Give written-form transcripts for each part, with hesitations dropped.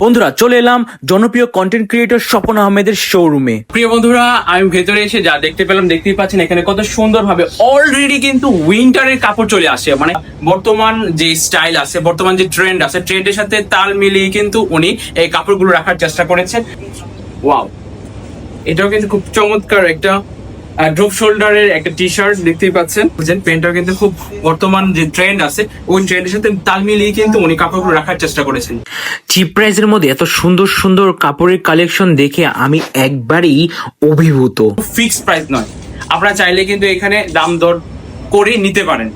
বন্ধুরা চলে এলাম জনপ্রিয় কন্টেন্ট ক্রিয়েটর স্বপন আহমেদের শোরুমে। প্রিয় বন্ধুরা, আমি ভেতরে এসে যা দেখতে পেলাম, দেখতেই পাচ্ছেন এখানে কত সুন্দর ভাবে অলরেডি কিন্তু উইন্টারের কাপড় চলে আসে। মানে বর্তমান যে স্টাইল আছে, বর্তমান যে ট্রেন্ড আছে, ট্রেন্ডের সাথে তাল মিলিয়ে কিন্তু উনি এই কাপড়গুলো রাখার চেষ্টা করেছেন। ওয়াও, এটাও কিন্তু খুব চমৎকার একটা ড্রপ শোল্ডারের একটা টি শার্ট দেখতেই পাচ্ছেন। প্যান্টটাও কিন্তু খুব বর্তমান যে ট্রেন্ড আছে ওই ট্রেন্ডের সাথে তাল মিলিয়ে কিন্তু উনি কাপড়গুলো রাখার চেষ্টা করেছেন। চিপ প্রাইসের মধ্যে এত সুন্দর সুন্দর কাপড়ের কালেকশন দেখে আমি একবারই অভিভূত। ফিক্সড প্রাইস নয়, আপনারা চাইলে কিন্তু এখানে দাম দর করে নিতে পারেন।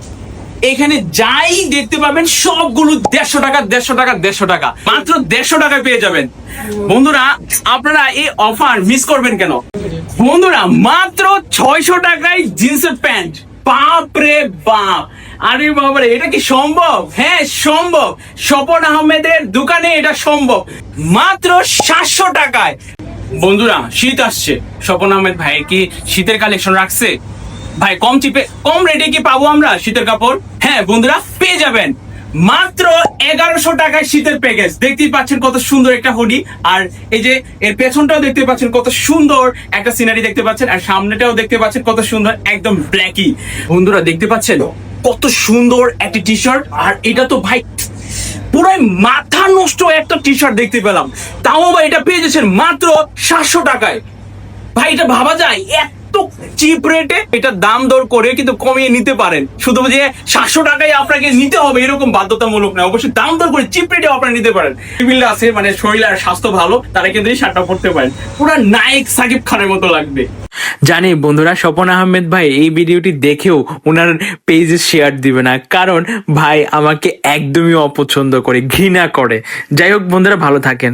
এখানে যাই দেখতে পাবেন সবগুলো 150 টাকা 150 টাকা 150 টাকা, মাত্র 150 টাকায় পেয়ে যাবেন। বন্ধুরা, আপনারা এই অফার মিস করবেন কেন? বন্ধুরা, মাত্র 600 টাকায় জিন্সের প্যান্ট। বাপ রে বাপ, আরে বাবারে, এটা কি সম্ভব? হ্যাঁ সম্ভব, স্বপন আহমেদের দোকানে এটা সম্ভব, মাত্র 700 টাকায়। বন্ধুরা, শীত আসছে, স্বপন আহমেদ ভাই কি শীতের কালেকশন রাখছে? ভাই কম চিপে কম রেটে কি পাবো আমরা শীতের কাপড়? হ্যাঁ বন্ধুরা, পেয়ে যাবেন মাত্র 1100 টাকায় শীতের প্যাকেজ। দেখতেই পাচ্ছেন কত সুন্দর একটা হুডি, আর এই যে এর পেছনটাও দেখতে পাচ্ছেন কত সুন্দর একটা সিনারি দেখতে পাচ্ছেন, আর সামনেটাও দেখতে পাচ্ছেন কত সুন্দর, একদম ব্ল্যাকি। বন্ধুরা দেখতে পাচ্ছেন কত সুন্দর একটা টি শার্ট, আর এটা তো ভাই পুরো মাথা নষ্ট একটা টি শার্ট দেখতে পেলাম, তাও ভাই এটা পেয়ে যাচ্ছেন মাত্র 700 টাকায়। ভাই এটা ভাবা যায় এত চিপ রেটে? এটা দাম দর করে কিন্তু কমিয়ে নিতে পারেন, শুধু যে 700 টাকায় আপনাকে নিতে হবে এরকম বাধ্যতামূলক না, অবশ্যই দাম দর করে চিপ রেটে আপনারা নিতে পারেন। টেবিল আছে, মানে শরীর আর স্বাস্থ্য ভালো, তারা কিন্তু এই শার্টটা পড়তে পারেন, পুরো নায়ক সাকিব খানের মতো লাগবে। জানি বন্ধুরা, স্বপন আহমেদ ভাই এই ভিডিওটি দেখেও ওনার পেজে শেয়ার দিবে না, কারণ ভাই আমাকে একদমই অপছন্দ করে, ঘৃণা করে। যাই হোক বন্ধুরা, ভালো থাকেন।